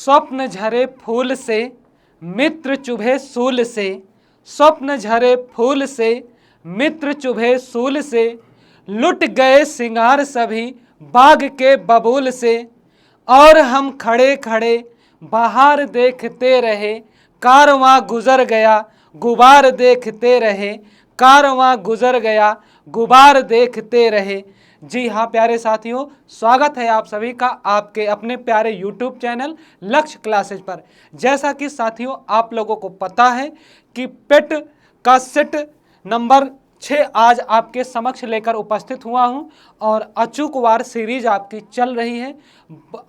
स्वप्न झरे फूल से मित्र चुभे सूल से, स्वप्न झरे फूल से मित्र चुभे सूल से, लुट गए सिंगार सभी बाग के बबूल से, और हम खड़े खड़े बाहर देखते रहे, कारवां गुजर गया गुबार देखते रहे, कारवां गुजर गया गुबार देखते रहे। जी हाँ प्यारे साथियों, स्वागत है आप सभी का आपके अपने प्यारे YouTube चैनल लक्ष्य क्लासेज पर। जैसा कि साथियों आप लोगों को पता है कि पेट का सेट नंबर 6 आज आपके समक्ष लेकर उपस्थित हुआ हूं और अचूक वार सीरीज आपकी चल रही है।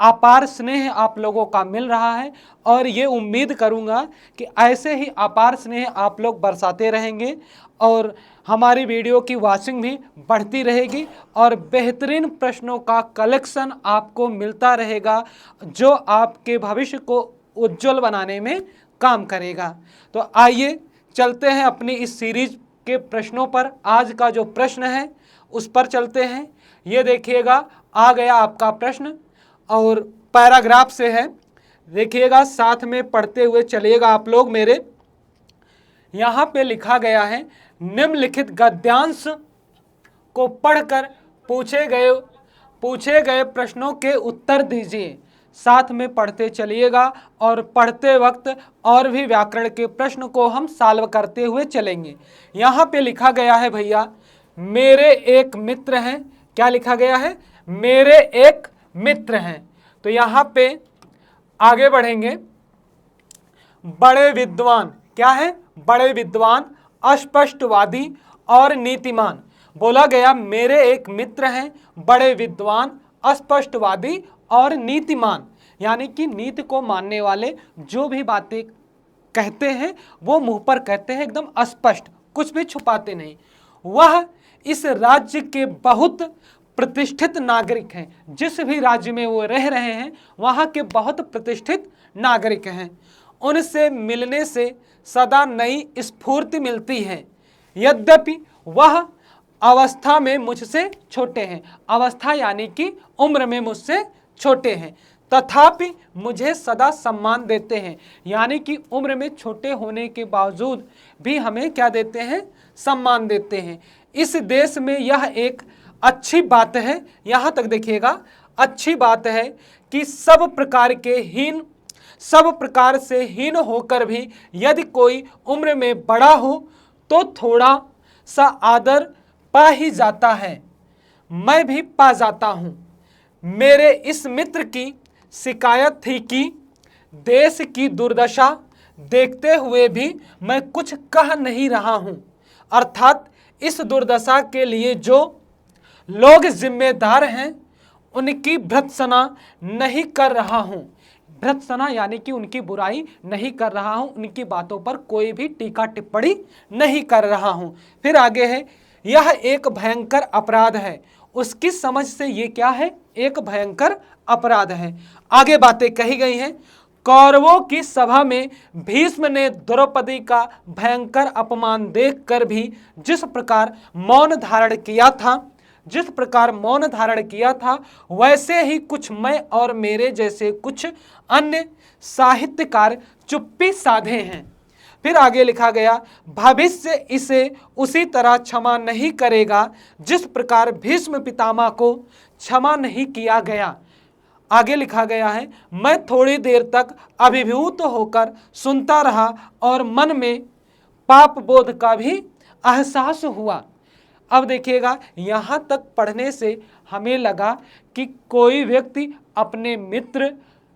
अपार स्नेह आप लोगों का मिल रहा है और ये उम्मीद करूंगा कि ऐसे ही अपार स्नेह आप लोग बरसाते रहेंगे और हमारी वीडियो की वॉचिंग भी बढ़ती रहेगी और बेहतरीन प्रश्नों का कलेक्शन आपको मिलता रहेगा जो आपके भविष्य को उज्जवल बनाने में काम करेगा। तो आइए चलते हैं अपनी इस सीरीज के प्रश्नों पर। आज का जो प्रश्न है उस पर चलते हैं। ये देखिएगा आ गया आपका प्रश्न और पैराग्राफ से है, देखिएगा साथ में पढ़ते हुए चलिएगा आप लोग मेरे। यहाँ पे लिखा गया है, निम्नलिखित गद्यांश को पढ़कर पूछे गए प्रश्नों के उत्तर दीजिए। साथ में पढ़ते चलिएगा और पढ़ते वक्त और भी व्याकरण के प्रश्न को हम सॉल्व करते हुए चलेंगे। यहाँ पे लिखा गया है भैया, मेरे एक मित्र हैं। क्या लिखा गया है? मेरे एक मित्र हैं। तो यहाँ पे आगे बढ़ेंगे। बड़े विद्वान, क्या है? बड़े विद्वान, अस्पष्टवादी और नीतिमान। बोला गया मेरे एक मित्र हैं, बड़े विद्वान, अस्पष्टवादी और नीतिमान, यानी कि नीति को मानने वाले, जो भी बातें कहते हैं वो मुंह पर कहते हैं, एकदम स्पष्ट, कुछ भी छुपाते नहीं। वह इस राज्य के बहुत प्रतिष्ठित नागरिक हैं। जिस भी राज्य में वो रह रहे हैं वहाँ के बहुत प्रतिष्ठित नागरिक हैं। उनसे मिलने से सदा नई स्फूर्ति मिलती है। यद्यपि वह अवस्था में मुझसे छोटे हैं, अवस्था यानी कि उम्र में मुझसे छोटे हैं, तथापि मुझे सदा सम्मान देते हैं, यानी कि उम्र में छोटे होने के बावजूद भी हमें क्या देते हैं? सम्मान देते हैं। इस देश में यह एक अच्छी बात है, यहाँ तक देखिएगा, अच्छी बात है कि सब प्रकार से हीन होकर भी यदि कोई उम्र में बड़ा हो तो थोड़ा सा आदर पा ही जाता है। मैं भी पा जाता हूँ। मेरे इस मित्र की शिकायत थी कि देश की दुर्दशा देखते हुए भी मैं कुछ कह नहीं रहा हूँ, अर्थात इस दुर्दशा के लिए जो लोग जिम्मेदार हैं उनकी भर्त्सना नहीं कर रहा हूँ। भर्त्सना यानी कि उनकी बुराई नहीं कर रहा हूँ, उनकी बातों पर कोई भी टीका टिप्पणी नहीं कर रहा हूँ। फिर आगे है, यह एक भयंकर अपराध है। उसकी समझ से ये क्या है? एक भयंकर अपराध है। आगे बातें कही गई हैं। कौरवों की सभा में भीष्म ने द्रौपदी का भयंकर अपमान देखकर भी जिस प्रकार मौन धारण किया था वैसे ही कुछ मैं और मेरे जैसे कुछ अन्य साहित्यकार चुप्पी साधे हैं। फिर आगे लिखा गया, भविष्य इसे उसी तरह क्षमा नहीं करेगा जिस प्रकार भीष्म पितामह को क्षमा नहीं किया गया। आगे लिखा गया है, मैं थोड़ी देर तक अभिभूत होकर सुनता रहा और मन में पाप बोध का भी एहसास हुआ। अब देखिएगा, यहाँ तक पढ़ने से हमें लगा कि कोई व्यक्ति अपने मित्र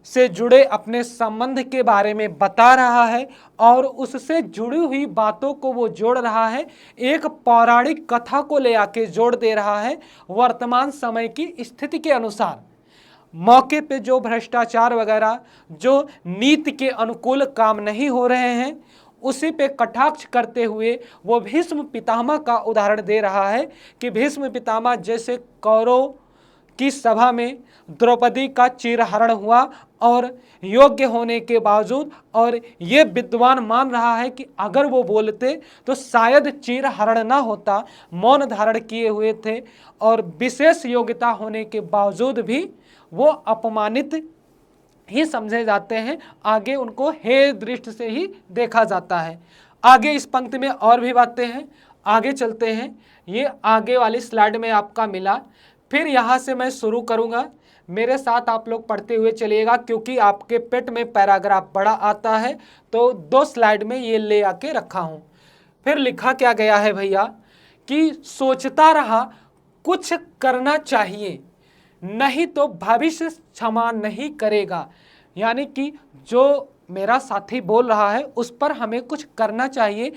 से जुड़े अपने संबंध के बारे में बता रहा है और उससे जुड़ी हुई बातों को वो जोड़ रहा है, एक पौराणिक कथा को ले आके जोड़ दे रहा है वर्तमान समय की स्थिति के अनुसार। मौके पे जो भ्रष्टाचार वगैरह, जो नीति के अनुकूल काम नहीं हो रहे हैं, उसी पे कटाक्ष करते हुए वो भीष्म पितामह का उदाहरण दे रहा है कि भीष्म पितामह जैसे कौरव की सभा में द्रौपदी का चीरहरण हुआ और योग्य होने के बावजूद, और ये विद्वान मान रहा है कि अगर वो बोलते तो शायद चीरहरण ना होता, मौन धारण किए हुए थे और विशेष योग्यता होने के बावजूद भी वो अपमानित ही समझे जाते हैं, आगे उनको हे दृष्टि से ही देखा जाता है। आगे इस पंक्ति में और भी बातें हैं, आगे चलते हैं। ये आगे वाली स्लाइड में आपका मिला, फिर यहाँ से मैं शुरू करूँगा, मेरे साथ आप लोग पढ़ते हुए चलिएगा, क्योंकि आपके पेट में पैराग्राफ बड़ा आता है, तो 2 स्लाइड में ये ले आके रखा हूँ। फिर लिखा क्या गया है भैया कि सोचता रहा कुछ करना चाहिए, नहीं तो भविष्य क्षमा नहीं करेगा। यानी कि जो मेरा साथी बोल रहा है उस पर हमें कुछ करना चाहिए,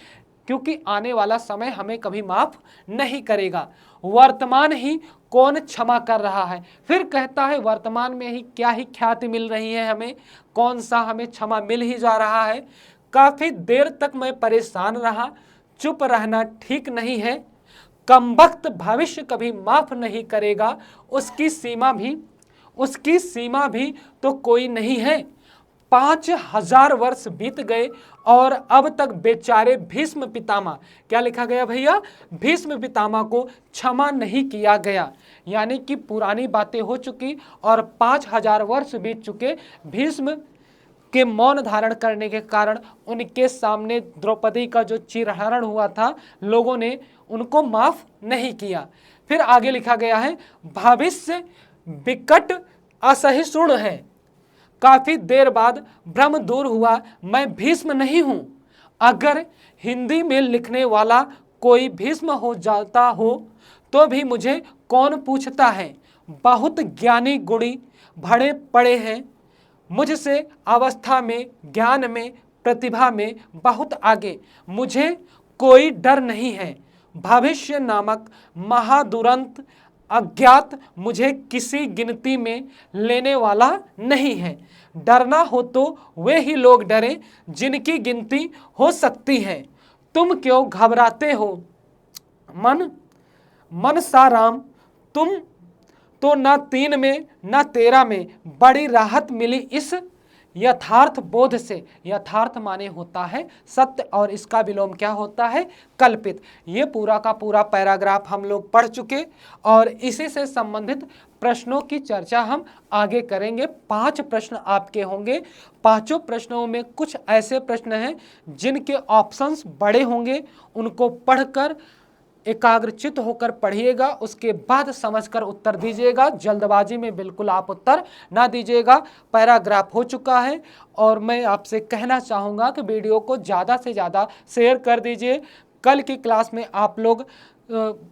क्योंकि आने वाला समय हमें कभी माफ नहीं करेगा। वर्तमान ही कौन क्षमा कर रहा है। फिर कहता है वर्तमान में ही क्या ही ख्याति मिल रही है हमें, कौन सा हमें क्षमा मिल ही जा रहा है। काफी देर तक मैं परेशान रहा, चुप रहना ठीक नहीं है। कमबख्त भविष्य कभी माफ नहीं करेगा, उसकी सीमा भी तो कोई नहीं है। 5000 वर्ष बीत गए और अब तक बेचारे भीष्म पितामह, क्या लिखा गया भैया, भीष्म पितामह को क्षमा नहीं किया गया। यानी कि पुरानी बातें हो चुकी और 5000 वर्ष बीत चुके। भीष्म के मौन धारण करने के कारण उनके सामने द्रौपदी का जो चीरहरण हुआ था, लोगों ने उनको माफ नहीं किया। फिर आगे लिखा गया है भविष्य विकट असहिष्णु है। काफी देर बाद भ्रम दूर हुआ, मैं भीष्म नहीं हूं। अगर हिंदी में लिखने वाला कोई भीष्म हो जाता हो तो भी मुझे कौन पूछता है। बहुत ज्ञानी गुणी भरे पड़े हैं मुझसे, अवस्था में, ज्ञान में, प्रतिभा में बहुत आगे। मुझे कोई डर नहीं है। भविष्य नामक महादुरंत अज्ञात मुझे किसी गिनती में लेने वाला नहीं है। डरना हो तो वे ही लोग डरें जिनकी गिनती हो सकती है। तुम क्यों घबराते हो मन सा राम, तुम तो न 3 में न 13 में बड़ी राहत मिली इस यथार्थ बोध से। यथार्थ माने होता है सत्य, और इसका विलोम क्या होता है, कल्पित। ये पूरा का पूरा पैराग्राफ हम लोग पढ़ चुके और इसी से संबंधित प्रश्नों की चर्चा हम आगे करेंगे। 5 प्रश्न आपके होंगे। 5 प्रश्नों में कुछ ऐसे प्रश्न हैं जिनके ऑप्शंस बड़े होंगे, उनको पढ़कर एकाग्रचित होकर पढ़िएगा, उसके बाद समझकर उत्तर दीजिएगा। जल्दबाजी में बिल्कुल आप उत्तर ना दीजिएगा। पैराग्राफ हो चुका है और मैं आपसे कहना चाहूँगा कि वीडियो को ज़्यादा से ज़्यादा शेयर कर दीजिए। कल की क्लास में आप लोग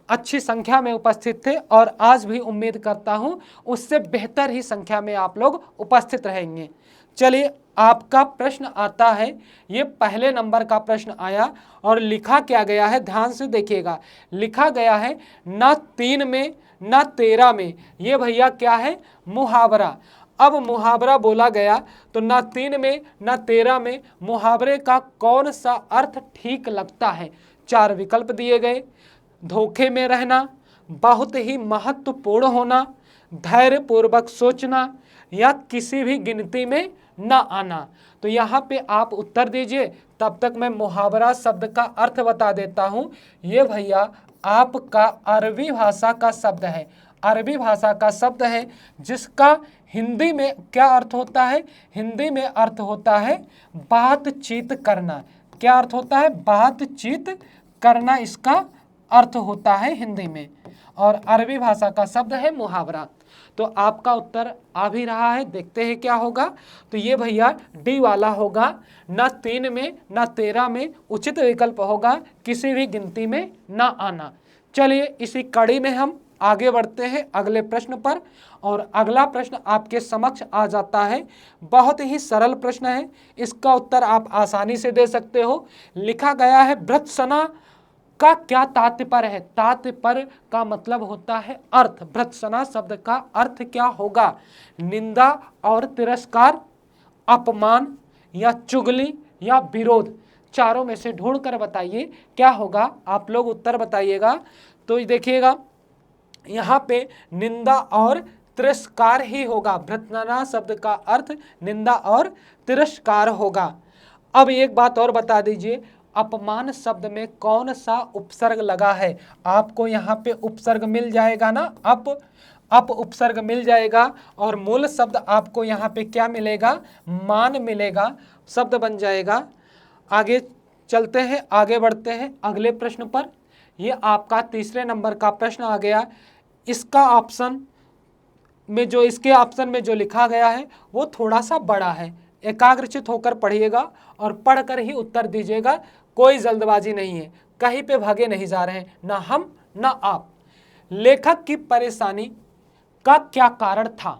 अच्छी संख्या में उपस्थित थे और आज भी उम्मीद करता हूँ उससे बेहतर ही संख्या में आप लोग उपस्थित रहेंगे। चलिए, आपका प्रश्न आता है, ये पहले नंबर का प्रश्न आया और लिखा क्या गया है, ध्यान से देखिएगा। लिखा गया है न 3 में न 13 में। ये भैया क्या है, मुहावरा। अब मुहावरा बोला गया तो न 3 में न 13 में मुहावरे का कौन सा अर्थ ठीक लगता है। 4 विकल्प दिए गए। धोखे में रहना, बहुत ही महत्वपूर्ण होना, धैर्यपूर्वक सोचना, या किसी भी गिनती में न आना। तो यहाँ पे आप उत्तर दीजिए, तब तक मैं मुहावरा शब्द का अर्थ बता देता हूँ। ये भैया आपका अरबी भाषा का शब्द है। अरबी भाषा का शब्द है जिसका हिंदी में क्या अर्थ होता है, हिंदी में अर्थ होता है बातचीत करना। क्या अर्थ होता है, बातचीत करना, इसका अर्थ होता है हिंदी में। और अरबी भाषा का शब्द है मुहावरा। तो आपका उत्तर आ भी रहा है, देखते हैं क्या होगा। तो ये भैया डी वाला होगा, न 3 में न 13 में उचित विकल्प होगा, किसी भी गिनती में न आना। चलिए, इसी कड़ी में हम आगे बढ़ते हैं अगले प्रश्न पर। और अगला प्रश्न आपके समक्ष आ जाता है, बहुत ही सरल प्रश्न है, इसका उत्तर आप आसानी से दे सकते हो। लिखा गया है भर्त्सना का क्या तात्पर्य है। तात्पर्य का मतलब होता है अर्थ। भर्त्सना शब्द का अर्थ क्या होगा, निंदा और तिरस्कार, अपमान या चुगली या विरोध। चारों में से ढूंढकर बताइए क्या होगा, आप लोग उत्तर बताइएगा। तो देखिएगा यहाँ पे निंदा और तिरस्कार ही होगा। भर्त्सना शब्द का अर्थ निंदा और तिरस्कार होगा। अब एक बात और बता दीजिए, अपमान शब्द में कौन सा उपसर्ग लगा है। आपको यहाँ पे उपसर्ग मिल जाएगा ना, अप उपसर्ग मिल जाएगा और मूल शब्द आपको यहाँ पे क्या मिलेगा, मान मिलेगा, शब्द बन जाएगा। आगे चलते हैं, आगे बढ़ते हैं अगले प्रश्न पर। ये आपका तीसरे नंबर का प्रश्न आ गया। इसका ऑप्शन में जो इसके ऑप्शन में जो लिखा गया है वो थोड़ा सा बड़ा है, एकाग्रचित होकर पढ़िएगा और पढ़कर ही उत्तर दीजिएगा, कोई जल्दबाजी नहीं है, कहीं पे भागे नहीं जा रहे हैं, ना हम ना आप। लेखक की परेशानी का क्या कारण था?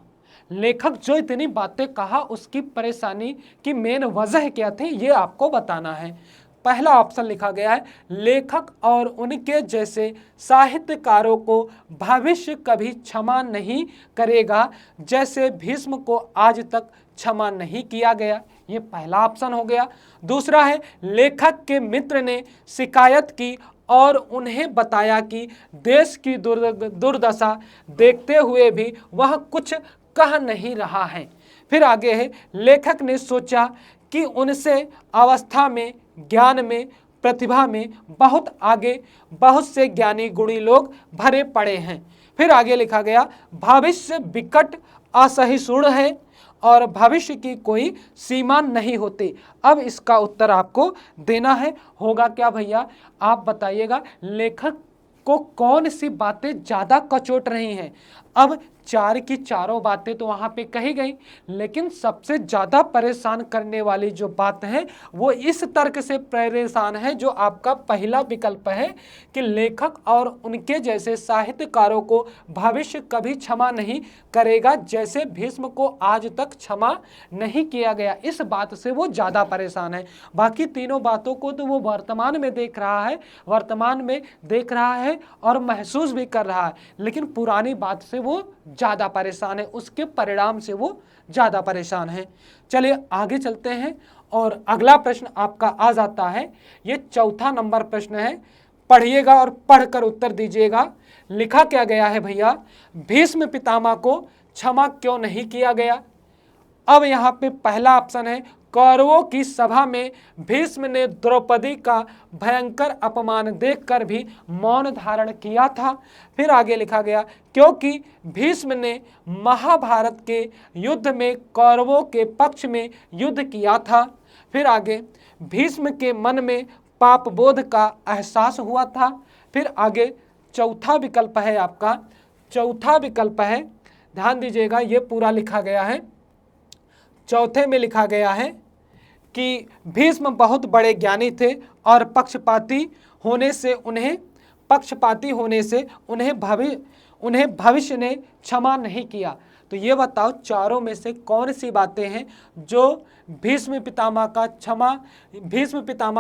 लेखक जो इतनी बातें कहा उसकी परेशानी की मेन वजह क्या थी, ये आपको बताना है। पहला ऑप्शन लिखा गया है, लेखक और उनके जैसे साहित्यकारों को भविष्य कभी क्षमा नहीं करेगा, जैसे भीष्म को आज तक क्षमा नहीं किया गया। ये पहला ऑप्शन हो गया। दूसरा है, लेखक के मित्र ने शिकायत की और उन्हें बताया कि देश की दुर्दशा देखते हुए भी वह कुछ कह नहीं रहा है। फिर आगे है, लेखक ने सोचा कि उनसे अवस्था में, ज्ञान में, प्रतिभा में बहुत आगे बहुत से ज्ञानी गुणी लोग भरे पड़े हैं। फिर आगे लिखा गया, भविष्य विकट असहिष्णु है और भविष्य की कोई सीमा नहीं होती। अब इसका उत्तर आपको देना है। होगा क्या भैया, आप बताइएगा, लेखक को कौन सी बातें ज़्यादा कचोट रही हैं? अब चार की चारों बातें तो वहाँ पे कही गई, लेकिन सबसे ज़्यादा परेशान करने वाली जो बात है वो इस तर्क से परेशान है जो आपका पहला विकल्प है कि लेखक और उनके जैसे साहित्यकारों को भविष्य कभी क्षमा नहीं करेगा, जैसे भीष्म को आज तक क्षमा नहीं किया गया। इस बात से वो ज़्यादा परेशान है। बाकी तीनों बातों को तो वो वर्तमान में देख रहा है, वर्तमान में देख रहा है और महसूस भी कर रहा है, लेकिन पुरानी बात से वो ज़्यादा परेशान है, उसके परिणाम से वो ज़्यादा परेशान है। चलिए आगे चलते हैं और अगला प्रश्न आपका आ जाता है। ये चौथा नंबर प्रश्न है, पढ़िएगा और पढ़कर उत्तर दीजिएगा। लिखा क्या गया है भैया, भीष्म पितामह को क्षमा क्यों नहीं किया गया? अब यहाँ पे पहला ऑप्शन है, कौरवों की सभा में भीष्म ने द्रौपदी का भयंकर अपमान देखकर भी मौन धारण किया था। फिर आगे लिखा गया, क्योंकि भीष्म ने महाभारत के युद्ध में कौरवों के पक्ष में युद्ध किया था। फिर आगे, भीष्म के मन में पाप बोध का एहसास हुआ था। फिर आगे चौथा विकल्प है आपका, चौथा विकल्प है, ध्यान दीजिएगा, ये पूरा लिखा गया है। चौथे में लिखा गया है कि भीष्म बहुत बड़े ज्ञानी थे और पक्षपाती होने से उन्हें भविष्य ने क्षमा नहीं किया। तो ये बताओ, चारों में से कौन सी बातें हैं जो भीष्म पितामह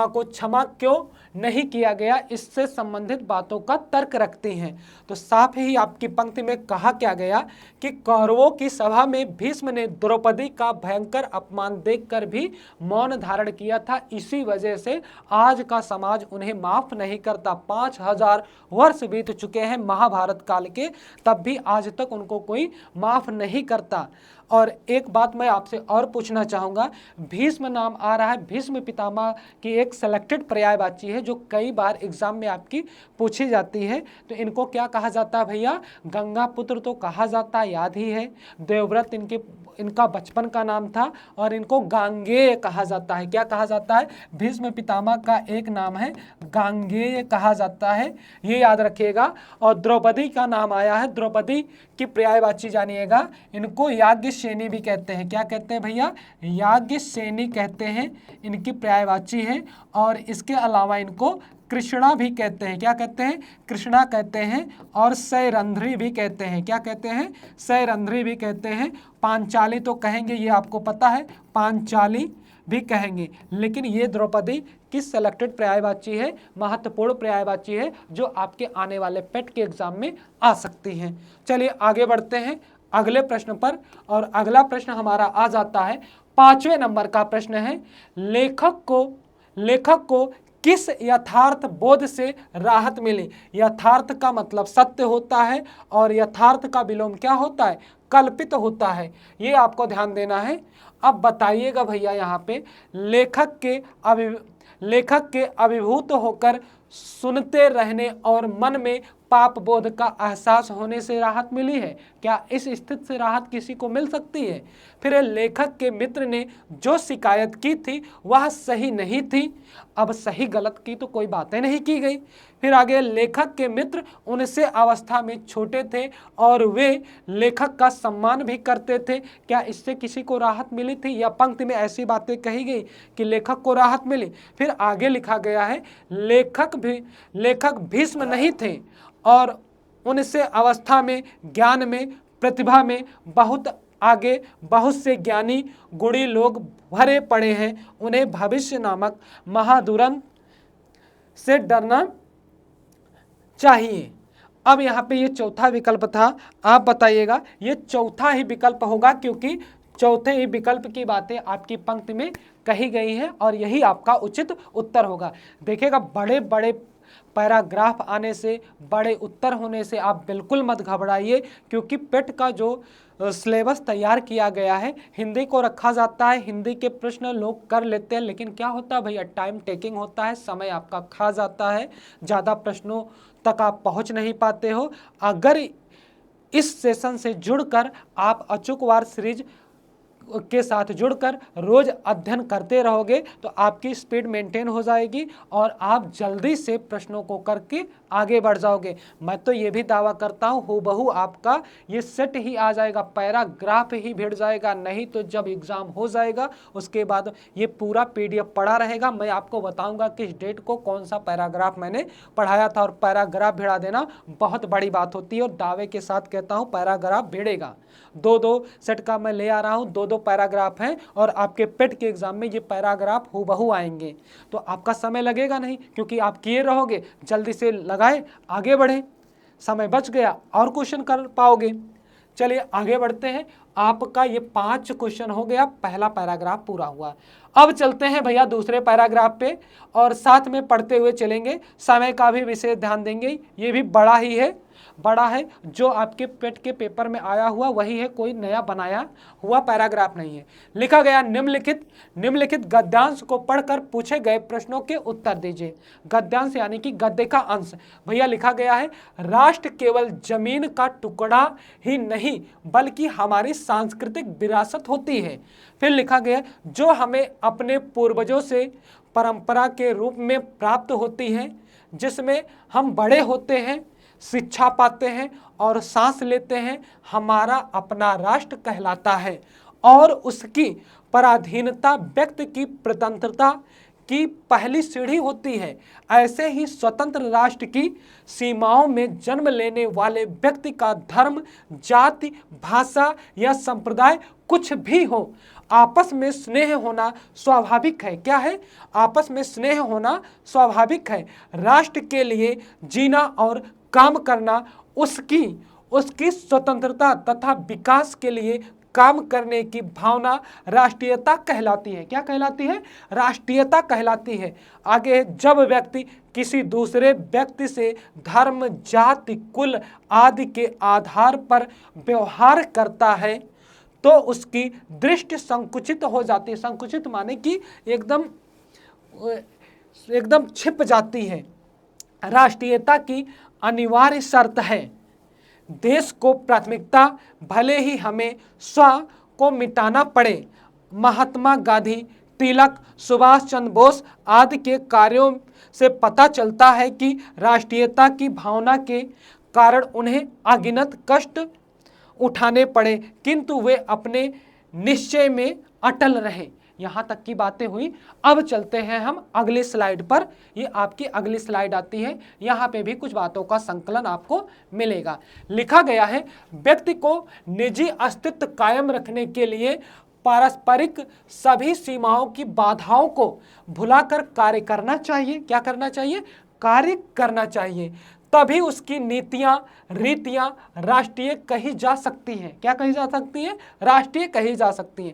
को क्षमा क्यों नहीं किया गया, इससे संबंधित बातों का तर्क रखती हैं? तो साफ ही आपकी पंक्ति में कहा क्या गया कि कौरवों की सभा में भीष्म ने द्रौपदी का भयंकर अपमान देखकर भी मौन धारण किया था, इसी वजह से आज का समाज उन्हें माफ नहीं करता। 5000 वर्ष बीत चुके हैं महाभारत काल के, तब भी आज तक उनको कोई माफ नहीं करता। और एक बात मैं आपसे और पूछना चाहूँगा, भीष्म नाम आ रहा है, भीष्म पितामह की एक सेलेक्टेड पर्यायवाची है जो कई बार एग्जाम में आपकी पूछी जाती है। तो इनको क्या कहा जाता है भैया? गंगा पुत्र तो कहा जाता है, याद ही है। देवव्रत इनका बचपन का नाम था और इनको गांगेय कहा जाता है। क्या कहा जाता है? भीष्म पितामह का एक नाम है गांगेय कहा जाता है, ये याद रखिएगा। और द्रौपदी का नाम आया है, द्रौपदी की पर्यायवाची जानिएगा, इनको याज्ञसेनी भी कहते हैं। क्या कहते हैं भैया? याज्ञसेनी कहते हैं, इनकी पर्यायवाची है। और इसके अलावा इनको कृष्णा भी कहते हैं। क्या कहते हैं? कृष्णा कहते हैं। और सैरंध्री भी कहते हैं। क्या कहते हैं? सैरंध्री भी कहते हैं। पांचाली तो कहेंगे, ये आपको पता है, पांचाली भी कहेंगे। लेकिन ये द्रौपदी की सेलेक्टेड पर्यायवाची है, महत्वपूर्ण पर्यायवाची है, जो आपके आने वाले पेट के एग्जाम में आ सकती हैं। चलिए आगे बढ़ते हैं अगले प्रश्न पर। और अगला प्रश्न हमारा आ जाता है 5वें नंबर का प्रश्न है, लेखक को किस यथार्थ बोध से राहत मिली? यथार्थ का मतलब सत्य होता है और यथार्थ का विलोम क्या होता है? कल्पित होता है। ये आपको ध्यान देना है। अब बताइएगा भैया, यहाँ पे लेखक के अभिभूत होकर सुनते रहने और मन में पाप बोध का एहसास होने से राहत मिली है? क्या इस स्थिति से राहत किसी को मिल सकती है? फिर लेखक के मित्र ने जो शिकायत की थी वह सही नहीं थी। अब सही गलत की तो कोई बातें नहीं की गई। फिर आगे, लेखक के मित्र उनसे अवस्था में छोटे थे और वे लेखक का सम्मान भी करते थे। क्या इससे किसी को राहत मिली थी? या पंक्ति में ऐसी बातें कही गई कि लेखक को राहत मिली? फिर आगे लिखा गया है, लेखक भीष्म नहीं थे और उनसे अवस्था में, ज्ञान में, प्रतिभा में बहुत आगे बहुत से ज्ञानी गुणी लोग भरे पड़े हैं। उन्हें भविष्य नामक महादुरंत से डरना चाहिए। अब यहाँ पे ये चौथा विकल्प था, आप बताइएगा ये चौथा ही विकल्प होगा, क्योंकि चौथे ही विकल्प की बातें आपकी पंक्ति में कही गई हैं और यही आपका उचित उत्तर होगा। देखिएगा, बड़े बड़े पैराग्राफ आने से, बड़े उत्तर होने से आप बिल्कुल मत घबराइए, क्योंकि पेट का जो सिलेबस तैयार किया गया है, हिंदी को रखा जाता है, हिंदी के प्रश्न लोग कर लेते हैं, लेकिन क्या होता है भैया, टाइम टेकिंग होता है, समय आपका खा जाता है, ज़्यादा प्रश्नों तक आप पहुंच नहीं पाते हो। अगर इस सेशन से जुड़कर आप अचूकवार सीरीज के साथ जुड़कर रोज अध्ययन करते रहोगे तो आपकी स्पीड मेंटेन हो जाएगी और आप जल्दी से प्रश्नों को करके आगे बढ़ जाओगे। मैं तो ये भी दावा करता हूँ हूबहू आपका ये सेट ही आ जाएगा, पैराग्राफ ही भिड़ जाएगा। नहीं तो जब एग्जाम हो जाएगा उसके बाद ये पूरा PDF पड़ा रहेगा, मैं आपको बताऊंगा किस डेट को कौन सा पैराग्राफ मैंने पढ़ाया था। और पैराग्राफ भिड़ा देना बहुत बड़ी बात होती है और दावे के साथ कहता हूँ पैराग्राफ भिड़ेगा। दो सेट का मैं ले आ रहा हूँ, दो पैराग्राफ हैं और आपके पेट के एग्जाम में ये पैराग्राफ हूबहू आएंगे। तो आपका समय लगेगा नहीं, क्योंकि आप किए रहोगे, जल्दी से लगाए, आगे बढ़े, समय बच गया और क्वेश्चन कर पाओगे। चलिए आगे बढ़ते हैं। आपका ये 5 क्वेश्चन हो गया, पहला पैराग्राफ पूरा हुआ। अब चलते हैं भैया दूसरे पैराग्राफ पे और साथ में पढ़ते हुए चलेंगे, समय का भी विशेष ध्यान देंगे। ये भी बड़ा है, जो आपके पेट के पेपर में आया हुआ वही है, कोई नया बनाया हुआ पैराग्राफ नहीं है। लिखा गया, निम्नलिखित गद्यांश को पढ़कर पूछे गए प्रश्नों के उत्तर दीजिए। गद्यांश यानी कि गद्य का अंश। भैया लिखा गया है, राष्ट्र केवल जमीन का टुकड़ा ही नहीं बल्कि हमारी सांस्कृतिक विरासत होती है। फिर लिखा गया, जो हमें अपने पूर्वजों से परंपरा के रूप में प्राप्त होती है, जिसमें हम बड़े होते हैं, शिक्षा पाते हैं और सांस लेते हैं, हमारा अपना राष्ट्र कहलाता है और उसकी पराधीनता व्यक्ति की स्वतंत्रता की पहली सीढ़ी होती है। ऐसे ही स्वतंत्र राष्ट्र की सीमाओं में जन्म लेने वाले व्यक्ति का धर्म, जाति, भाषा या संप्रदाय कुछ भी हो, आपस में स्नेह होना स्वाभाविक है। क्या है? आपस में स्नेह होना स्वाभाविक है। राष्ट्र के लिए जीना और काम करना उसकी स्वतंत्रता तथा विकास के लिए काम करने की भावना राष्ट्रीयता कहलाती है। क्या कहलाती है? राष्ट्रीयता कहलाती है। आगे, जब व्यक्ति किसी दूसरे व्यक्ति से धर्म, जाति, कुल आदि के आधार पर व्यवहार करता है तो उसकी दृष्टि संकुचित हो जाती है। संकुचित माने कि एकदम छिप जाती है। राष्ट्रीयता की अनिवार्य शर्त है। देश को प्राथमिकता, भले ही हमें स्व को मिटाना पड़े। महात्मा गांधी, तिलक, सुभाष चंद्र बोस आदि के कार्यों से पता चलता है कि राष्ट्रीयता की भावना के कारण उन्हें अगिनत कष्ट उठाने पड़े, किंतु वे अपने निश्चय में अटल रहे। यहाँ तक की बातें हुई। अब चलते हैं हम अगली स्लाइड पर। ये आपकी अगली स्लाइड आती है, यहाँ पे भी कुछ बातों का संकलन आपको मिलेगा। लिखा गया है, व्यक्ति को निजी अस्तित्व कायम रखने के लिए पारस्परिक सभी सीमाओं की बाधाओं को भुलाकर कार्य करना चाहिए। क्या करना चाहिए? कार्य करना चाहिए। तभी उसकी नीतियां, रीतियां राष्ट्रीय कही जा सकती हैं। क्या कही जा सकती हैं? राष्ट्रीय कही जा सकती हैं।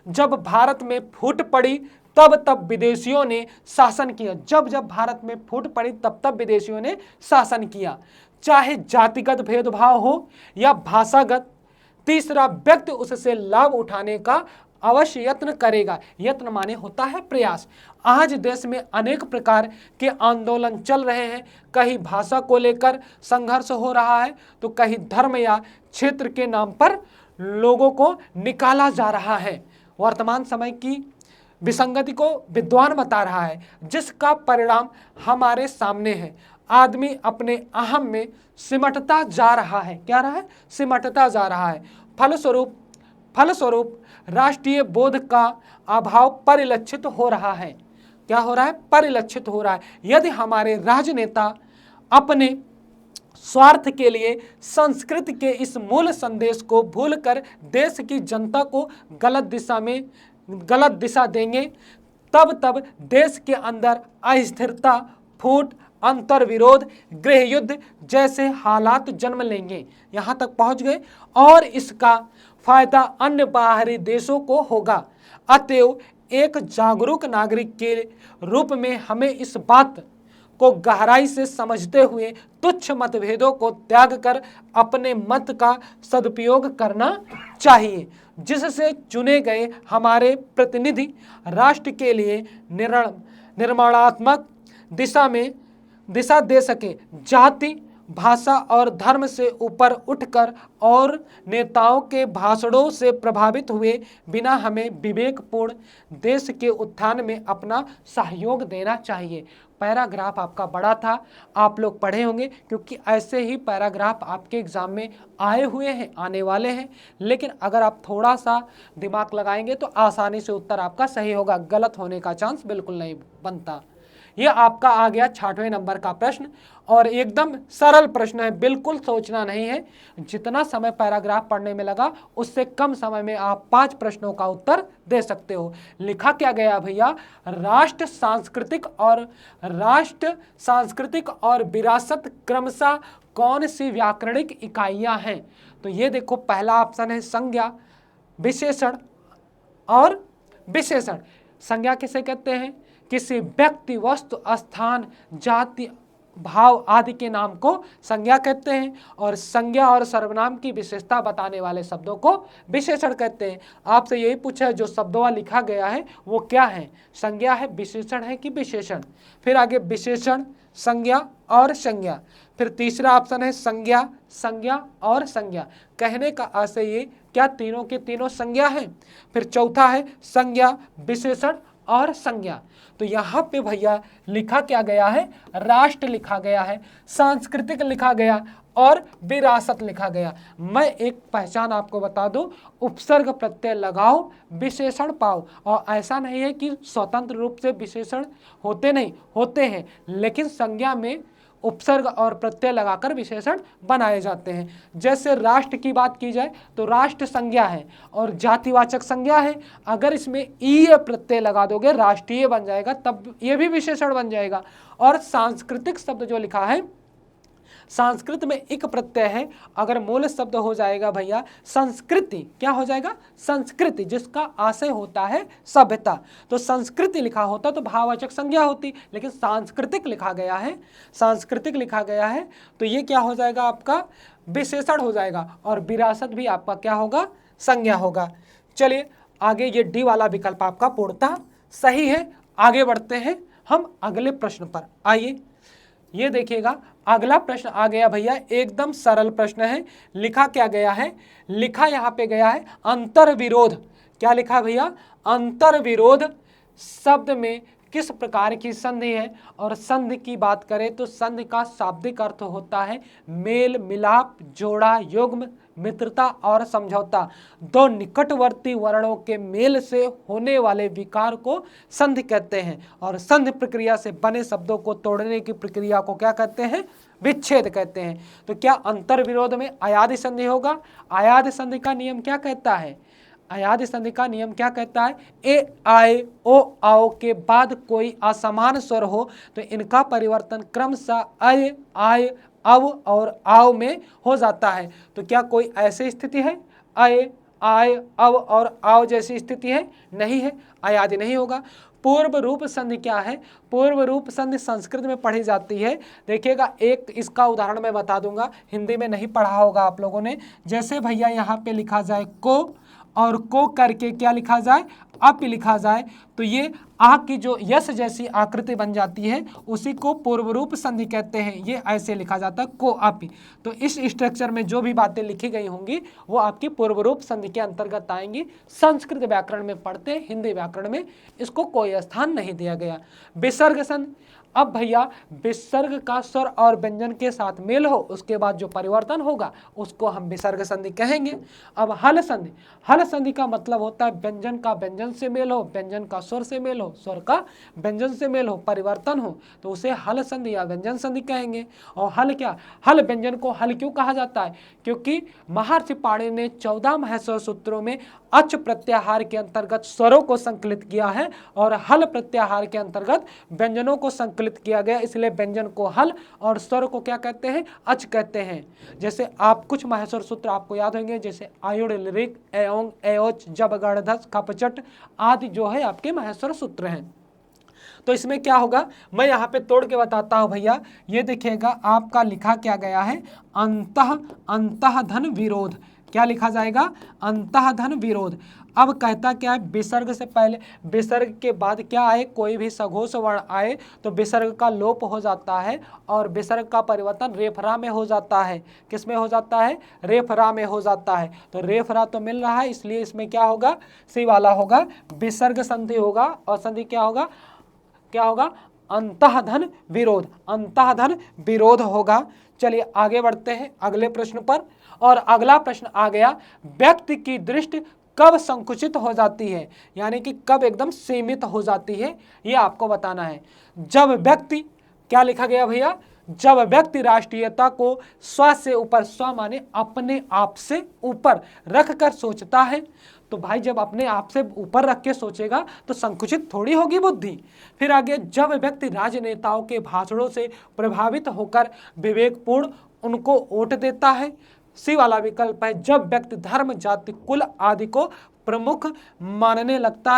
जब भारत में फूट पड़ी तब विदेशियों ने शासन किया। जब भारत में फूट पड़ी तब विदेशियों ने शासन किया, चाहे जातिगत भेदभाव हो या भाषागत। तीसरा, व्यक्ति उससे लाभ उठाने का अवश्य यत्न करेगा। यत्न माने होता है प्रयास। आज देश में अनेक प्रकार के आंदोलन चल रहे हैं, कहीं भाषा को लेकर संघर्ष हो रहा है, तो कहीं धर्म या क्षेत्र के नाम पर लोगों को निकाला जा रहा है। वर्तमान समय की विसंगति को विद्वान बता रहा है, जिसका परिणाम हमारे सामने है। आदमी अपने अहम में सिमटता जा रहा है। क्या रहा है? सिमटता जा रहा है। फलस्वरूप राष्ट्रीय बोध का अभाव परिलक्षित हो रहा है। क्या हो रहा है? परिलक्षित हो रहा है। यदि हमारे राजनेता अपने स्वार्थ के लिए संस्कृति के इस मूल संदेश को भूलकर देश की जनता को गलत दिशा देंगे, तब देश के अंदर अस्थिरता, फूट, अंतर्विरोध, गृह युद्ध जैसे हालात जन्म लेंगे। यहाँ तक पहुँच गए। और इसका फायदा अन्य बाहरी देशों को होगा। अतएव एक जागरूक नागरिक के रूप में हमें इस बात को गहराई से समझते हुए तुच्छ मतभेदों को त्याग कर अपने मत का सदुपयोग करना चाहिए, जिससे चुने गए हमारे प्रतिनिधि राष्ट्र के लिए निर्माणात्मक दिशा दे सके। जाति, भाषा और धर्म से ऊपर उठकर और नेताओं के भाषणों से प्रभावित हुए बिना हमें विवेकपूर्ण देश के उत्थान में अपना सहयोग देना चाहिए। पैराग्राफ आपका बड़ा था, आप लोग पढ़े होंगे, क्योंकि ऐसे ही पैराग्राफ आपके एग्जाम में आए हुए हैं, आने वाले हैं। लेकिन अगर आप थोड़ा सा दिमाग लगाएंगे तो आसानी से उत्तर आपका सही होगा, गलत होने का चांस बिल्कुल नहीं बनता। यह आपका आ गया 66वें नंबर का प्रश्न, और एकदम सरल प्रश्न है, बिल्कुल सोचना नहीं है। जितना समय पैराग्राफ पढ़ने में लगा उससे कम समय में आप 5 प्रश्नों का उत्तर दे सकते हो। लिखा क्या गया भैया? राष्ट्र सांस्कृतिक और विरासत क्रमशः कौन सी व्याकरणिक इकाइयां हैं? तो ये देखो, पहला ऑप्शन है संज्ञा, विशेषण और विशेषण। संज्ञा किसे कहते हैं? किसी व्यक्ति, वस्तु, स्थान, जाति, भाव आदि के नाम को संज्ञा कहते हैं, और संज्ञा और सर्वनाम की विशेषता बताने वाले शब्दों को विशेषण कहते हैं। आपसे यही पूछा है, जो शब्दों लिखा गया है वो क्या है? संज्ञा है, विशेषण है कि विशेषण? फिर आगे विशेषण, संज्ञा और संज्ञा। फिर तीसरा ऑप्शन है संज्ञा, संज्ञा और संज्ञा। कहने का आशय ये, क्या तीनों के तीनों संज्ञा है? फिर चौथा है संज्ञा, विशेषण और संज्ञा। तो यहाँ पे भैया लिखा क्या गया है? राष्ट्र लिखा गया है, सांस्कृतिक लिखा गया और विरासत लिखा गया। मैं एक पहचान आपको बता दूं, उपसर्ग प्रत्यय लगाओ, विशेषण पाओ। और ऐसा नहीं है कि स्वतंत्र रूप से विशेषण होते नहीं, होते हैं, लेकिन संज्ञा में उपसर्ग और प्रत्यय लगाकर विशेषण बनाए जाते हैं। जैसे राष्ट्र की बात की जाए तो राष्ट्र संज्ञा है और जातिवाचक संज्ञा है। अगर इसमें ईय प्रत्यय लगा दोगे राष्ट्रीय बन जाएगा, तब ये भी विशेषण बन जाएगा। और सांस्कृतिक शब्द जो लिखा है, संस्कृत में एक प्रत्यय है, अगर मूल शब्द हो जाएगा भैया संस्कृति, क्या हो जाएगा? संस्कृति, जिसका आशय होता है सभ्यता। तो संस्कृति लिखा होता तो भाववाचक संज्ञा होती, लेकिन सांस्कृतिक लिखा गया है, सांस्कृतिक लिखा गया है, तो ये क्या हो जाएगा? आपका विशेषण हो जाएगा। और विरासत भी आपका क्या होगा? संज्ञा होगा। चलिए आगे, ये डी वाला विकल्प आपका पूर्णतः सही है। आगे बढ़ते हैं हम अगले प्रश्न पर। आइए, ये देखिएगा, अगला प्रश्न आ गया भैया, एकदम सरल प्रश्न है। लिखा क्या गया है? लिखा यहाँ पे गया है अंतर्विरोध। क्या लिखा भैया? अंतर्विरोध शब्द में किस प्रकार की संधि है? और संधि की बात करें तो संधि का शाब्दिक अर्थ होता है मेल, मिलाप, जोड़ा, युग्म, मित्रता और समझौता। दो निकटवर्ती वर्णों के मेल से होने वाले विकार को संधि कहते हैं, और संधि प्रक्रिया से बने शब्दों को तोड़ने की प्रक्रिया को क्या कहते हैं? विच्छेद कहते हैं। तो क्या अंतर्विरोध में अयादि संधि होगा? अयादि संधि का नियम क्या कहता है? अयादि संधि का नियम क्या कहता है? ए, आए, ओ, आओ के बाद कोई असमान स्वर हो तो इनका परिवर्तन क्रमशः अय, आय, अव और आव में हो जाता है। तो क्या कोई ऐसी स्थिति है? अय, आय, अव और आव जैसी स्थिति है? नहीं है, अयादि नहीं होगा। पूर्व रूप संधि क्या है? पूर्व रूप संधि संस्कृत में पढ़ी जाती है। देखिएगा, एक इसका उदाहरण मैं बता दूंगा, हिंदी में नहीं पढ़ा होगा आप लोगों ने। जैसे भैया यहाँ पे लिखा जाए को और को करके क्या लिखा जाए, अप लिखा जाए, तो ये आ की जो यस जैसी आकृति बन जाती है उसी को पूर्व रूप संधि कहते हैं। ये ऐसे लिखा जाता है को अप। तो इस स्ट्रक्चर में जो भी बातें लिखी गई होंगी वो आपकी पूर्व रूप संधि के अंतर्गत आएंगी। संस्कृत व्याकरण में पढ़ते, हिंदी व्याकरण में इसको कोई स्थान नहीं दिया गया। विसर्ग संधि, अब भैया विसर्ग का स्वर और व्यंजन के साथ मेल हो उसके बाद जो परिवर्तन होगा उसको हम विसर्ग संधि कहेंगे। अब हल संधि, हल संधि का मतलब होता है व्यंजन का व्यंजन से मेल हो, व्यंजन का स्वर से मेल हो, स्वर का व्यंजन से मेल हो, परिवर्तन हो, तो उसे हल संधि या व्यंजन संधि कहेंगे। और हल क्या, हल व्यंजन को हल क्यों कहा जाता है, क्योंकि महर्षि पाणिनि ने 14 महस्वर सूत्रों में अच प्रत्याहार के अंतर्गत स्वरों को संकलित किया है और हल प्रत्याहार के अंतर्गत व्यंजनों को संकलित किया गया, इसलिए व्यंजन को हल और स्वर को क्या कहते हैं, अच कहते हैं। जैसे आप कुछ महस्वर सूत्र आपको याद होंगे, जैसे आयुड़, लिरिक, एओंग, एओच, जब, गढ़, धस, खपचट आदि जो है आपके महस्वर सूत्र हैं। तो इसमें क्या होगा, मैं यहाँ पे तोड़ के बताता हूँ भैया। ये देखिएगा आपका लिखा क्या गया है, अंतः धन विरोध, क्या लिखा जाएगा, अंतः धन विरोध। अब कहता क्या है, विसर्ग से पहले, विसर्ग के बाद क्या आए, कोई भी सघोष वर्ण आए तो विसर्ग का लोप हो जाता है और विसर्ग का परिवर्तन रेफरा में हो जाता है। किस में हो जाता है, रेफरा में हो जाता है। तो रेफरा तो मिल रहा है, इसलिए इसमें क्या होगा, सी वाला होगा, विसर्ग संधि होगा और संधि क्या होगा, क्या होगा, अंतः धन विरोध, अंतः धन विरोध होगा। चलिए आगे बढ़ते हैं अगले प्रश्न पर। और अगला प्रश्न आ गया, व्यक्ति की दृष्टि कब संकुचित हो जाती है, यानी कि कब एकदम सीमित हो जाती है, ये आपको बताना है। जब व्यक्ति, क्या लिखा गया भैया, जब व्यक्ति राष्ट्रीयता को स्व से ऊपर, स्व माने अपने आप से ऊपर रख कर सोचता है, तो भाई जब अपने आप से ऊपर रख के सोचेगा तो संकुचित थोड़ी होगी बुद्धि। फिर आगे, जब व्यक्ति राजनेताओं के भाषणों से प्रभावित होकर विवेकपूर्ण उनको वोट देता है। सी वाला विकल्प है, जब व्यक्ति धर्म, जाति, कुल आदि को प्रमुख मानने लगता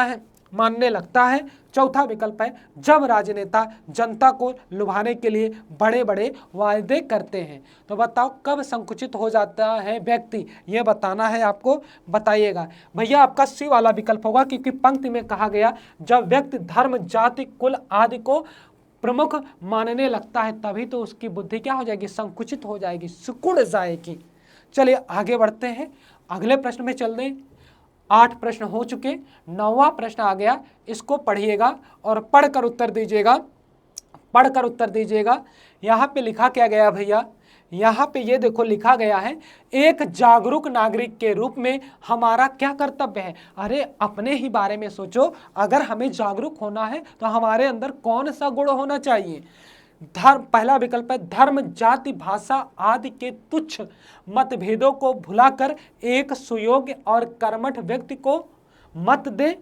है। चौथा विकल्प है, जब राजनेता जनता को लुभाने के लिए बड़े बड़े वायदे करते हैं। तो बताओ कब संकुचित हो जाता है व्यक्ति, ये बताना है आपको, बताइएगा भैया। आपका सी वाला विकल्प होगा, क्योंकि पंक्ति में कहा गया जब व्यक्ति धर्म, जाति, कुल आदि को प्रमुख मानने लगता है तभी तो उसकी बुद्धि क्या हो जाएगी, संकुचित हो जाएगी, सिकुड़ जाएगी। चलिए आगे बढ़ते हैं, अगले प्रश्न में चल दें। 8 प्रश्न हो चुके, 9वां प्रश्न आ गया, इसको पढ़िएगा और पढ़कर उत्तर दीजिएगा। यहाँ पे लिखा क्या गया भैया, यहाँ पे ये देखो लिखा गया है, एक जागरूक नागरिक के रूप में हमारा क्या कर्तव्य है। अरे अपने ही बारे में सोचो, अगर हमें जागरूक होना है तो हमारे अंदर कौन सा गुण होना चाहिए। धर्म, पहला विकल्प है, धर्म, जाति, भाषा आदि के तुच्छ मतभेदों को भुलाकर एक सुयोग्य और कर्मठ व्यक्ति को मत दे।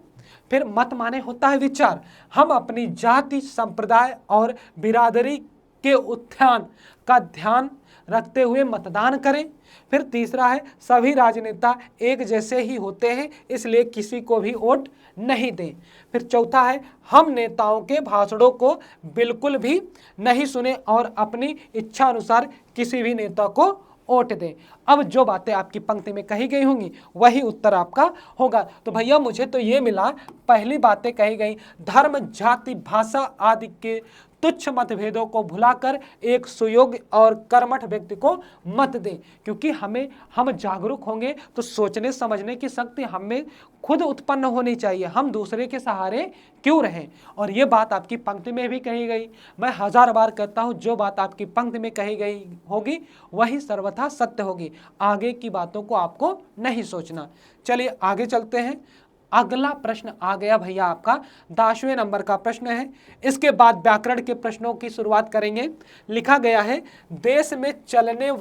फिर मत माने होता है विचार, हम अपनी जाति, संप्रदाय और बिरादरी के उत्थान का ध्यान रखते हुए मतदान करें। फिर तीसरा है, सभी राजनेता एक जैसे ही होते हैं इसलिए किसी को भी वोट नहीं दें। फिर चौथा है, हम नेताओं के भाषणों को बिल्कुल भी नहीं सुने और अपनी इच्छा अनुसार किसी भी नेता को वोट दें। अब जो बातें आपकी पंक्ति में कही गई होंगी वही उत्तर आपका होगा। तो भैया मुझे तो ये मिला, पहली बातें कही गई, धर्म, जाति, भाषा आदि के तुच्छ मतभेदों को भुलाकर एक सुयोग्य और कर्मठ व्यक्ति को मत दें। क्योंकि हम जागरूक होंगे तो सोचने समझने की शक्ति हमें खुद उत्पन्न होनी चाहिए, हम दूसरे के सहारे क्यों रहें। और ये बात आपकी पंक्ति में भी कही गई। मैं 1000 बार कहता हूँ, जो बात आपकी पंक्ति में कही गई होगी वही सर्वथा सत्य होगी, आगे की बातों को आपको नहीं सोचना। चलिए आगे चलते हैं। अगला प्रश्न आ गया भैया आपका 10वें नंबर का प्रश्न है। इसके बाद व्याकरण के प्रश्नों की शुरुआत करेंगे। लिखा गया है, देश में चलने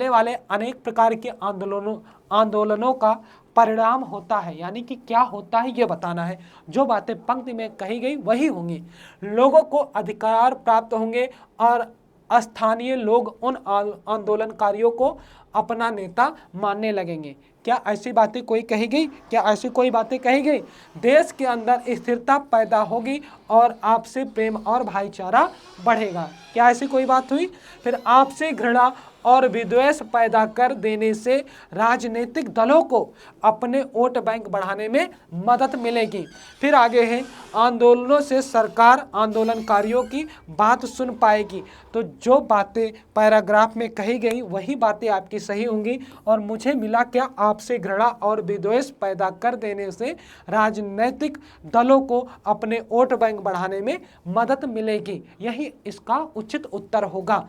वाले अनेक प्रकार के आंदोलनों का परिणाम होता है, यानी कि क्या होता है ये बताना है। जो बातें पंक्ति में कही गई वही होंगी। लोगों को अधिकार प्राप्त होंगे और स्थानीय लोग उन आंदोलनकारियों को अपना नेता मानने लगेंगे। क्या ऐसी बातें कोई कही गई? क्या ऐसी कोई बातें कही गई? देश के अंदर स्थिरता पैदा होगी और आपसे प्रेम और भाईचारा बढ़ेगा। क्या ऐसी कोई बात हुई? फिर आपसे घृणा और विद्वेष पैदा कर देने से राजनीतिक दलों को अपने वोट बैंक बढ़ाने में मदद मिलेगी। फिर आगे है, आंदोलनों से सरकार आंदोलनकारियों की बात सुन पाएगी। तो जो बातें पैराग्राफ में कही गई वही बातें आपकी सही होंगी। और मुझे मिला क्या? आपसे घृणा और विद्वेष पैदा कर देने से राजनीतिक दलों को अपने वोट बैंक बढ़ाने में मदद मिलेगी। यही इसका उचित उत्तर होगा।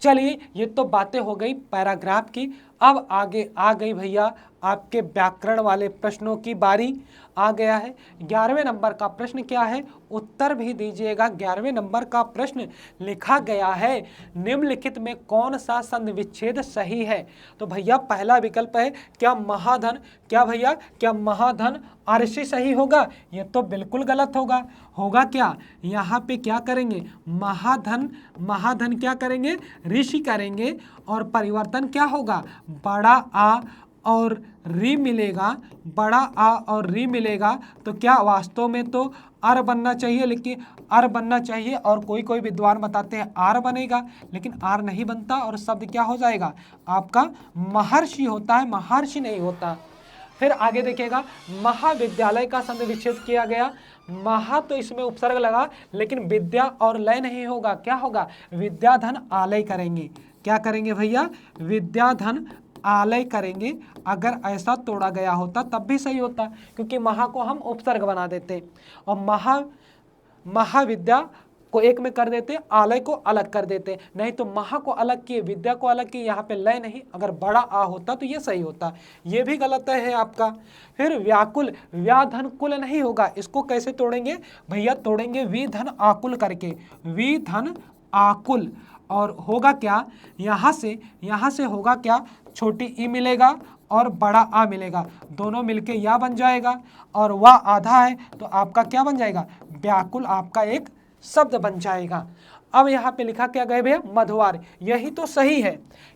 चलिए, ये तो बातें हो गई पैराग्राफ की। अब आगे आ गई भैया आपके व्याकरण वाले प्रश्नों की बारी। आ गया है 11वें नंबर का प्रश्न। क्या है? उत्तर भी दीजिएगा। 11वें नंबर का प्रश्न लिखा गया है, निम्नलिखित में कौन सा संधि विच्छेद सही है? तो भैया पहला विकल्प है, क्या महाधन, क्या भैया, क्या महाधन आरसी सही होगा? ये तो बिल्कुल गलत होगा। होगा क्या? यहाँ पे क्या करेंगे? महाधन, महाधन क्या करेंगे? ऋषि करेंगे और परिवर्तन क्या होगा? बड़ा आ और री मिलेगा, बड़ा आ और री मिलेगा। तो क्या वास्तव में तो अर बनना चाहिए, लेकिन अर बनना चाहिए और कोई कोई विद्वान बताते हैं आर बनेगा, लेकिन आर नहीं बनता और शब्द क्या हो जाएगा? आपका महर्षि होता है, महर्षि नहीं होता। फिर आगे देखिएगा, महाविद्यालय का संधि विच्छेद किया गया। महा तो इसमें उपसर्ग लगा, लेकिन विद्या और लय नहीं होगा। क्या होगा? विद्याधन आलय करेंगे। क्या करेंगे भैया? विद्याधन आलय करेंगे। अगर ऐसा तोड़ा गया होता तब भी सही होता, क्योंकि महा को हम उपसर्ग बना देते और महाविद्या को एक में कर देते, आलय को अलग कर देते। नहीं तो महा को अलग किए, विद्या को अलग किए, यहाँ पे लय नहीं। अगर बड़ा आ होता तो ये सही होता, ये भी गलत है आपका। फिर व्याकुल, व्याधन कुल नहीं होगा। इसको कैसे तोड़ेंगे भैया? तोड़ेंगे वी धन आकुल करके, वी धन आकुल। और होगा क्या? यहाँ से होगा क्या? छोटी ई मिलेगा और बड़ा आ मिलेगा, दोनों मिलके या बन जाएगा और वह आधा है तो आपका क्या बन जाएगा? व्याकुल आपका एक शब्द बन जाएगा। अब यहाँ पे लिखा क्या गया भैया? मधुवार। यही तो सही है,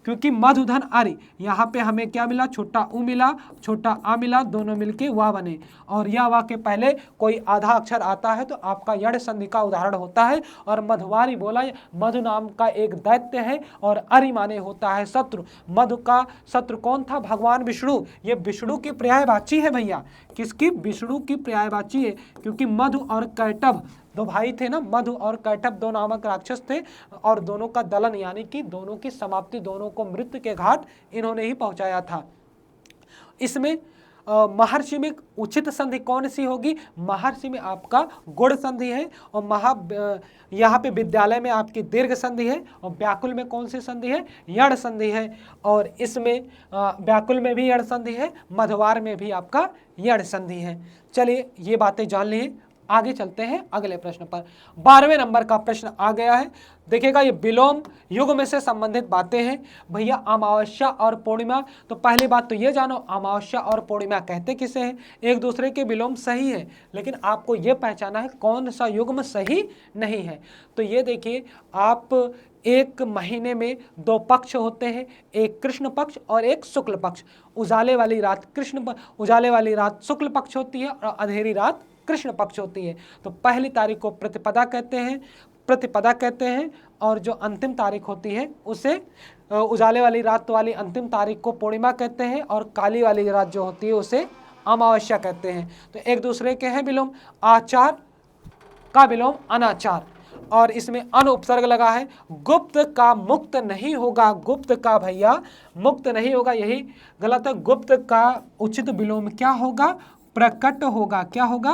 क्योंकि मधुधन आरी, यहाँ पे हमें क्या मिला? छोटा उ मिला, छोटा आ मिला, दोनों मिलके वाह बने। और यह वाह के पहले कोई आधा अक्षर आता है तो आपका यड़ संधि का उदाहरण होता है। और मधुवारी बोला, मधु नाम का एक दैत्य है और अरि माने होता है शत्रु। मधु का शत्रु कौन था? भगवान विष्णु। ये विष्णु की पर्यायवाची है भैया। किसकी? विष्णु की पर्यायवाची है, क्योंकि मधु और कैटभ दो भाई थे ना, मधु और कैटभ दो नामक राक्षस थे और दोनों का दलन यानी कि दोनों की समाप्ति, दोनों को मृत्यु के घाट इन्होंने ही पहुंचाया था। इसमें महर्षि में उचित संधि कौन सी होगी? महर्षि में आपका गुण संधि है और यहाँ पे विद्यालय में आपकी दीर्घ संधि है और व्याकुल में कौन सी संधि है? यड़ संधि है। और इसमें व्याकुल में भी यड़ संधि है, मधवार में भी आपका यड़ संधि है। चलिए, ये बातें जान लिए। आगे चलते हैं अगले प्रश्न पर। 12वें नंबर का प्रश्न आ गया है। देखिएगा, ये विलोम युग में से संबंधित बातें हैं भैया। अमावस्या और पूर्णिमा, तो पहली बात तो ये जानो, अमावस्या और पूर्णिमा कहते किसे हैं? एक दूसरे के विलोम सही है, लेकिन आपको ये पहचाना है कौन सा युग्म सही नहीं है। तो ये देखिए, आप एक महीने में दो पक्ष होते हैं, एक कृष्ण पक्ष और एक शुक्ल पक्ष। उजाले वाली रात उजाले वाली रात शुक्ल पक्ष होती है और अंधेरी रात कृष्ण पक्ष होती है। तो पहली तारीख को प्रतिपदा कहते हैं और जो अंतिम तारीख होती है उसे उजाले वाली रात वाली अंतिम तारीख को पूर्णिमा कहते हैं और काली वाली रात जो होती है उसे अमावस्या कहते हैं। तो एक दूसरे के हैं विलोम। आचार का विलोम अनाचार, और इसमें अन उपसर्ग लगा है। गुप्त का मुक्त नहीं होगा, गुप्त का भैया मुक्त नहीं होगा, यही गलत है। गुप्त का उचित विलोम क्या होगा? प्रकट होगा। क्या होगा?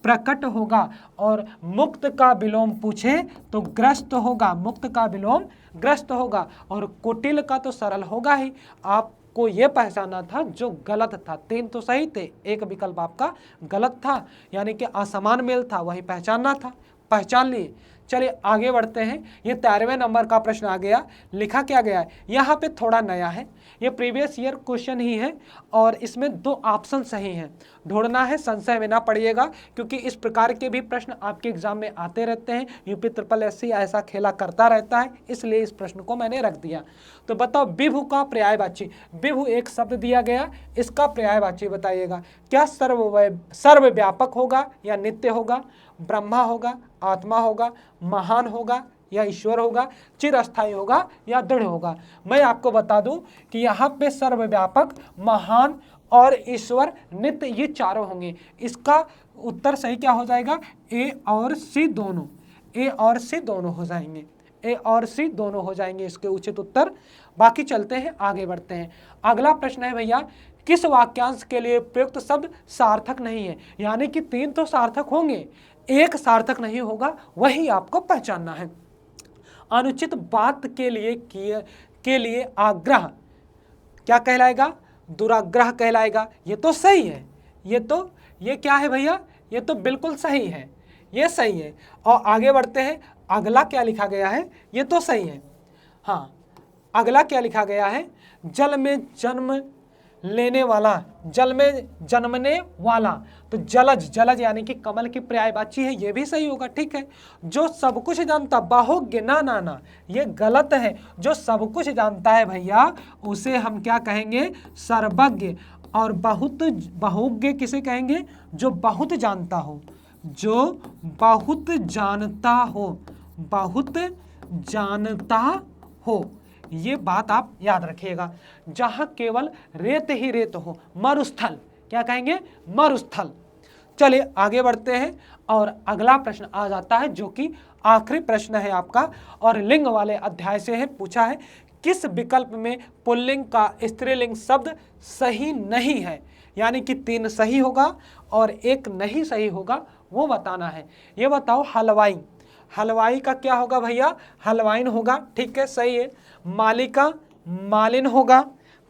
प्रकट होगा। और मुक्त का विलोम पूछे तो ग्रस्त होगा, मुक्त का विलोम ग्रस्त होगा। और कुटिल का तो सरल होगा ही। आपको ये पहचाना था जो गलत था, 3 तो सही थे, एक विकल्प आपका गलत था, यानी कि असमान मेल था, वही पहचानना था, पहचान लिए। चलिए आगे बढ़ते हैं। ये 13वें नंबर का प्रश्न आ गया। लिखा क्या गया है, यहाँ पे थोड़ा नया है, ये प्रीवियस ईयर क्वेश्चन ही है और इसमें 2 ऑप्शन सही हैं। ढूंढना है, संशय में ना पड़िएगा, क्योंकि इस प्रकार के भी प्रश्न आपके एग्जाम में आते रहते हैं। यूपी SSSC ऐसा खेला करता रहता है, इसलिए इस प्रश्न को मैंने रख दिया। तो बताओ विभु का पर्यायवाची, विभु एक शब्द दिया गया, इसका पर्यायवाची बताइएगा। क्या सर्वव्यापक होगा या नित्य होगा, ब्रह्मा होगा, आत्मा होगा, महान होगा या ईश्वर होगा, चिरस्थायी होगा या दृढ़ होगा। मैं आपको बता दूं कि यहाँ पे सर्वव्यापक, महान और ईश्वर, नित्य, ये चारों होंगे। इसका उत्तर सही क्या हो जाएगा, ए और सी दोनों, ए और सी दोनों हो जाएंगे, ए और सी दोनों हो जाएंगे इसके उचित उत्तर। बाकी चलते हैं, आगे बढ़ते हैं। अगला प्रश्न है भैया, किस वाक्यांश के लिए प्रयुक्त शब्द सार्थक नहीं है। यानी कि 3 तो सार्थक होंगे, एक सार्थक नहीं होगा, वही आपको पहचानना है। अनुचित बात के लिए आग्रह क्या कहलाएगा, दुराग्रह कहलाएगा। ये तो सही है, ये क्या है भैया, ये तो बिल्कुल सही है, ये सही है। और आगे बढ़ते हैं, अगला क्या लिखा गया है, ये तो सही है। हाँ, अगला क्या लिखा गया है, जल में जन्म लेने वाला, जल में जन्मने वाला, तो जलज, जलज यानी कि कमल की पर्यायवाची है, ये भी सही होगा। ठीक है, जो सब कुछ जानता, बाहुज्ञ, ना ना ना, ये गलत है। जो सब कुछ जानता है भैया उसे हम क्या कहेंगे, सर्वज्ञ। और बहुत, बाहुज्ञ किसे कहेंगे, जो बहुत जानता हो, जो बहुत जानता हो, बहुत जानता हो, ये बात आप याद रखिएगा। जहां केवल रेत ही रेत हो, मरुस्थल, क्या कहेंगे, मरुस्थल। चलिए आगे बढ़ते हैं और अगला प्रश्न आ जाता है, जो कि आखिरी प्रश्न है आपका और लिंग वाले अध्याय से है। पूछा है, किस विकल्प में पुल्लिंग का स्त्रीलिंग शब्द सही नहीं है। यानी कि 3 सही होगा और 1 नहीं सही होगा, वो बताना है। ये बताओ, हलवाई, हलवाई का क्या होगा भैया, हलवाइन होगा। ठीक है, सही है। मालिका, मालिन होगा।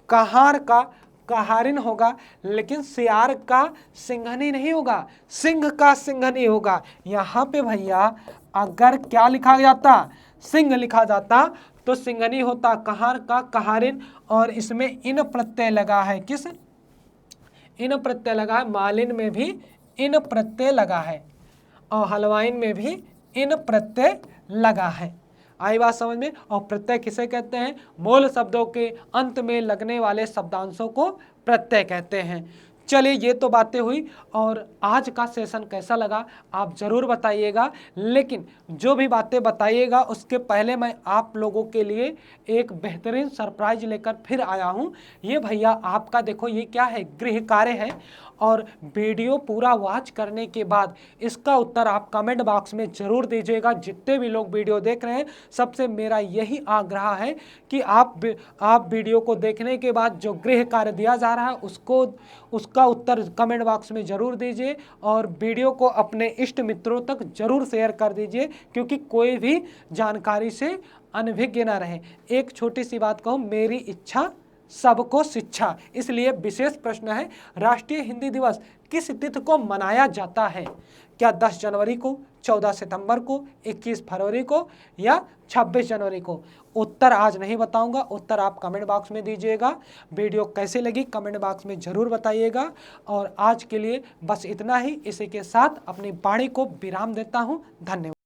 कहार का कहारिन होगा, लेकिन सियार का सिंघनी नहीं होगा, सिंह का सिंघनी होगा। यहाँ पे भैया अगर क्या लिखा जाता, सिंह लिखा जाता तो सिंघनी होता, कहार का कहारिन, और इसमें इन प्रत्यय लगा है। किस, इन प्रत्यय लगा है। मालिन में भी इन प्रत्यय लगा है और हलवाइन में भी इन प्रत्यय लगा है। आई बात समझ में। और प्रत्यय किसे कहते हैं, मूल शब्दों के अंत में लगने वाले शब्दांशों को प्रत्यय कहते हैं। चलिए ये तो बातें हुई, और आज का सेशन कैसा लगा आप ज़रूर बताइएगा। लेकिन जो भी बातें बताइएगा उसके पहले मैं आप लोगों के लिए एक बेहतरीन सरप्राइज लेकर फिर आया हूँ। ये भैया आपका देखो, ये क्या है, गृह कार्य है, और वीडियो पूरा वॉच करने के बाद इसका उत्तर आप कमेंट बॉक्स में ज़रूर दीजिएगा। जितने भी लोग वीडियो देख रहे हैं, सबसे मेरा यही आग्रह है कि आप वीडियो को देखने के बाद जो गृह कार्य दिया जा रहा है उसका उत्तर कमेंट बॉक्स में ज़रूर दीजिए, और वीडियो को अपने इष्ट मित्रों तक ज़रूर शेयर कर दीजिए, क्योंकि कोई भी जानकारी से अनभिज्ञ न रहे। एक छोटी सी बात कहूँ, मेरी इच्छा सबको शिक्षा। इसलिए विशेष प्रश्न है, राष्ट्रीय हिंदी दिवस किस तिथि को मनाया जाता है। क्या 10 जनवरी को, 14 सितंबर को, 21 फरवरी को या 26 जनवरी को। उत्तर आज नहीं बताऊंगा, उत्तर आप कमेंट बॉक्स में दीजिएगा। वीडियो कैसे लगी कमेंट बॉक्स में ज़रूर बताइएगा। और आज के लिए बस इतना ही। इसी के साथ अपनी वाणी को विराम देता हूँ। धन्यवाद।